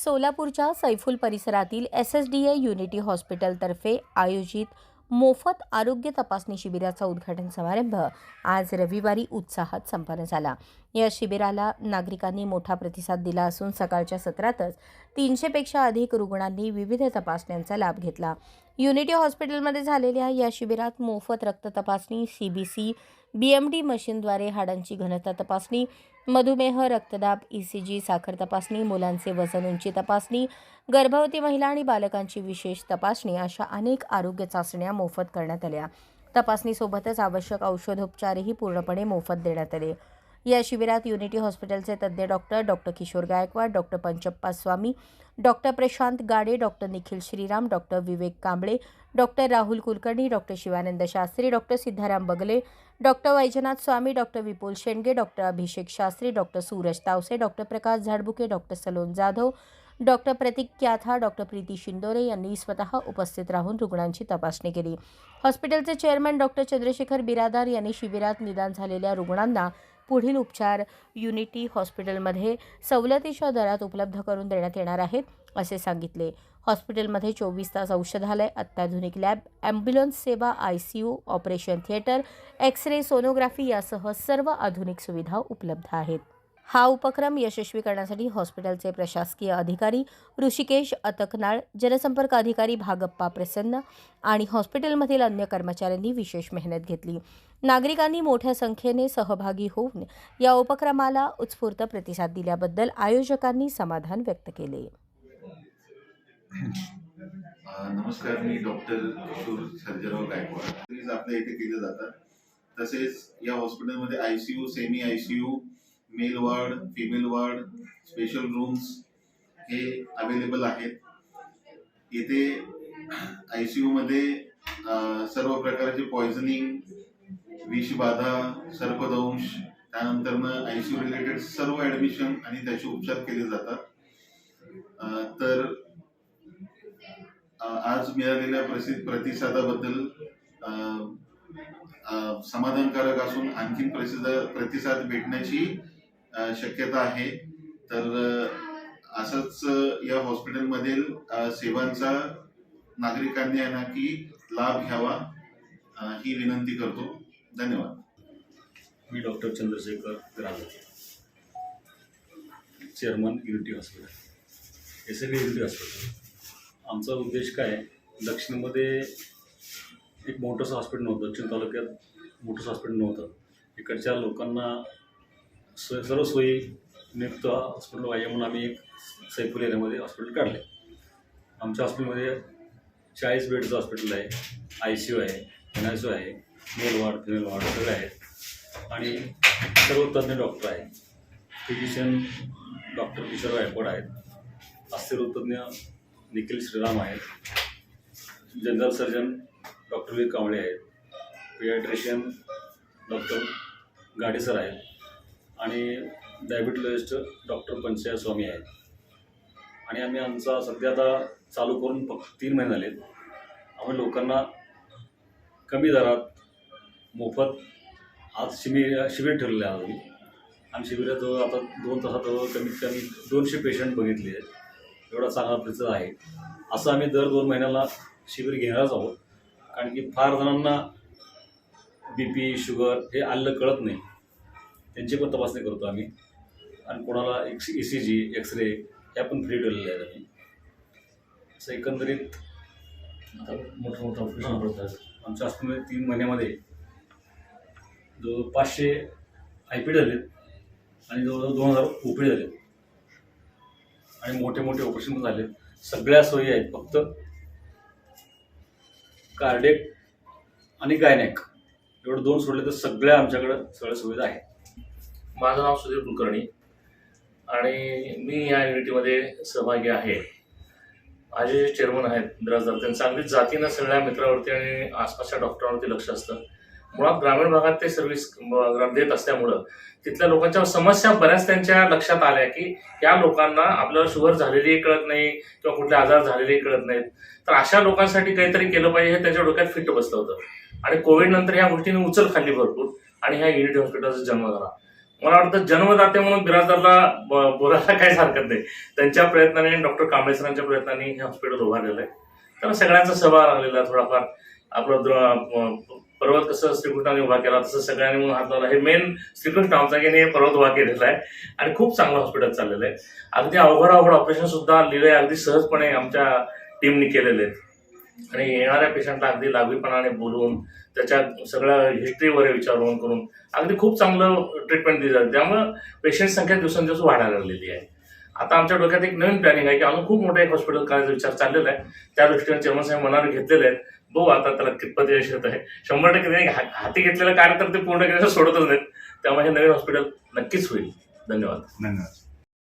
सोलापूरच्या सैफुल परिसरातील SSDA unity हॉस्पिटलतर्फे आयोजित मोफत आरोग्य तपासणी शिबिराचा उद्घाटन समारंभ आज रविवारी उत्साहात संपन्न झाला। या शिबिराला नागरिकांनी मोठा प्रतिसाद दिला असून सकाळच्या सत्रातच 300 पेक्षा अधिक रुग्णांनी विविध तपासण्यांचा लाभ घेतला। युनिटी हॉस्पिटलमध्ये झालेल्या या शिबिरात मोफत रक्त तपासणी, CBC, BMD मशीनद्वारे हाडांची घनता तपासणी, मधुमेह, रक्तदाब, ECG, साखर तपासणी, मुलांचे वजन उंची तपासणी, गर्भवती महिला आणि बालकांची विशेष तपासणी अशा अनेक आरोग्य चाचण्या मोफत करण्यात आल्या। तपासणीसोबतच आवश्यक औषधोपचारही पूर्णपणे मोफत देण्यात आले। या शिबिरात युनिटी हॉस्पिटलचे तज्ज्ञ doctor Kishor Gaikwad, doctor Panchappa Swami, doctor Prashant Gade, doctor Nikhil Shriram, doctor Vivek Kamble, doctor Rahul Kulkarni, doctor Shivanand Shastri, doctor Siddharam Bagle, doctor Vaijnath Swami, doctor Vipul Shendge, doctor Abhishek Shastri, doctor Suraj Tawse, doctor Prakash Zadbuke, doctor Salon Jadhav, doctor Pratik Kyatha, doctor Preeti Shindore यांनी स्वतः उपस्थित राहून रुग्णांची तपासणी केली। हॉस्पिटलचे चेअरमन डॉक्टर चंद्रशेखर बिरादार यांनी शिबिरात निदान झालेल्या रुग्णांना पुढील उपचार युनिटी हॉस्पिटलमध्ये सवलतीच्या दरात उपलब्ध करून देण्यात येणार आहेत असे सांगितले। हॉस्पिटलमध्ये 24 तास औषधालय, अत्याधुनिक लॅब, ॲम्ब्युलन्स सेवा, ICU, operation theatre, x ray, sonography यासह सर्व आधुनिक सुविधा उपलब्ध आहेत। हा उपक्रम यशस्वी करण्यासाठी हॉस्पिटलचे प्रशासकीय अधिकारी ऋषिकेश अतकनाळ, जनसंपर्क अधिकारी भागप्पा प्रसन्न आणि हॉस्पिटलमधील अन्य कर्मचाऱ्यांनी विशेष मेहनत घेतली। नागरिकांनी मोठ्या संख्येने सहभागी होऊन या उपक्रमाला उत्स्फूर्त प्रतिसाद दिल्याबद्दल आयोजकांनी समाधान व्यक्त केले। नमस्कार, मी डॉक्टर किशोर सर्जेराव गायकवाड। आपल्या इथे केले जातात। तसेच या हॉस्पिटलमध्ये ICU, semi ICU, male ward, female ward, special rooms हे अवेलेबल आहेत। येथे ICU मध्ये सर्व प्रकारचे पॉइझनिंग, विषबाधा, सर्पदंश, त्यानंतर ICU रिलेटेड सर्व ॲडमिशन आणि त्याचे उपचार केले जातात। तर आज मिळालेल्या प्रतिसादाबद्दल समाधानकारक असून आणखीन प्रतिसाद भेटण्याची शक्यता आहे। तर असंच या हॉस्पिटलमधील सेवांचा नागरिकांनी नक्की लाभ घ्यावा ही विनंती करतो। धन्यवाद। मी doctor Chandrashekhar Biradar, chairman Unity hospital, SSDA Unity hospital. आमचा उद्देश काय आहे, दक्षिणमध्ये एक मोठंसं हॉस्पिटल नव्हतं, दक्षिण तालुक्यात मोठंसं हॉस्पिटल नव्हतं। इकडच्या लोकांना सर्व सोयी नियुक्त हॉस्पिटल पाहिजे म्हणून आम्ही एक सैफुल एरियामध्ये हॉस्पिटल काढले। आमच्या हॉस्पिटलमध्ये 40 बेडचं हॉस्पिटल आहे, ICU आहे, NICU आहे, मेल वार्ड, फिमेल वार्ड सगळे आहेत आणि सर्व तज्ज्ञ डॉक्टर आहेत। फिजिशियन डॉक्टर किशोर गायकवाड आहेत, अस्थिरोगतज्ञ निखिल श्रीराम आहेत, general surgeon doctor Vivek Kamble आहेत, पिडियाट्रिशियन डॉक्टर गाडे सर आहेत आणि डायबिटोलॉजिस्ट डॉक्टर पंचप्पा स्वामी आहेत। आणि आम्ही आमचा सध्या आता चालू करून फक्त 3 महिने झालेत। आम्ही लोकांना कमी दरात मोफत आज शिबिर ठरलेलं आहे आम्ही, आणि शिबिराजवळ आता 2 तासाजवळ कमीत कमी 200 पेशंट बघितले आहेत। एवढा चांगला प्रतिसाद आहे। असं आम्ही दर 2 महिन्याला शिबिर घेणारच आहोत, कारण की फार जणांना BP, शुगर हे आलेलं कळत नाही, त्यांची पण तपासणी करतो आम्ही। आणि कोणाला ECG, एक्स-रे ह्या पण फ्री ठेवलेल्या आहेत आम्ही। असं एकंदरीत मोठं ऑपरेशन करतात। आमच्या हॉस्पिटलमध्ये 3 महिन्यामध्ये जवळ 500 IP झालेत आणि जवळजवळ 2000 OPD झालेत आणि मोठे ऑपरेशन पण झालेत। सगळ्या सोयी आहेत, फक्त कार्डियक आणि गायनेक एवढं 2 सोडले तर सगळ्या आमच्याकडं सगळ्या सुविधा आहेत। माझं नाव सुधीर कुलकर्णी आणि मी या युनिटीमध्ये सहभागी आहे। माझे चेअरमन आहेत बिराजदार, त्यांचं अगदी जातीनं सगळ्या मित्रावरती आणि आसपासच्या डॉक्टरांवरती लक्ष असतं। मुळात ग्रामीण भागात ते सर्व्हिस देत असल्यामुळं तिथल्या लोकांच्या समस्या बऱ्याच त्यांच्या लक्षात आल्या की या लोकांना आपल्याला शुगर झालेली कळत नाही किंवा कुठले आजार झालेले कळत नाहीत, तर अशा लोकांसाठी काहीतरी केलं पाहिजे हे त्यांच्या डोक्यात फिट बसलं होतं। आणि कोविड नंतर ह्या गोष्टीने उचल खाल्ली भरपूर आणि ह्या युनिटी हॉस्पिटलचा जन्म झाला। मला वाटतं जन्मदाते म्हणून बिराजदारला बोलायला काहीच हरकत नाही. त्यांच्या प्रयत्नाने, डॉक्टर कांबळे सरांच्या प्रयत्नाने हे हॉस्पिटल उभारलेलं आहे. त्याला सगळ्यांचा सहभाग लागलेला आहे. थोडाफार आपलं पर्वत कसं श्रीकृष्णाने उभा केला तसं सगळ्यांनी म्हणून हात लावला. हे मेन श्रीकृष्ण आमचा की हे पर्वत उभा केलेला आहे आणि खूप चांगलं हॉस्पिटल चाललेलं आहे. अगदी अवघड ऑपरेशन सुद्धा लिहिले अगदी सहजपणे आमच्या टीमनी केलेले आहेत आणि येणाऱ्या पेशंटला अगदी लागवीपणाने बोलून त्याच्या सगळ्या हिस्ट्रीवर विचारून करून अगदी खूप चांगलं ट्रीटमेंट दिली जाते. त्यामुळं पेशंट संख्या दिवसेंदिवस वाढायला लागलेली आहे. आता आमच्या डोक्यात एक नवीन प्लॅनिंग आहे की अजून खूप मोठं एक हॉस्पिटल करायचा विचार चाललेला आहे. त्या दृष्टीने चेअरमन साहेब मनावर घेतलेले आहेत. बघू आता त्याला कितपत यश येत आहे. 100% त्यांनी हाती घेतलेलं कार्य तर ते पूर्ण केल्याचं सोडतच नाहीत. त्यामुळे हे नवीन हॉस्पिटल नक्कीच होईल. धन्यवाद.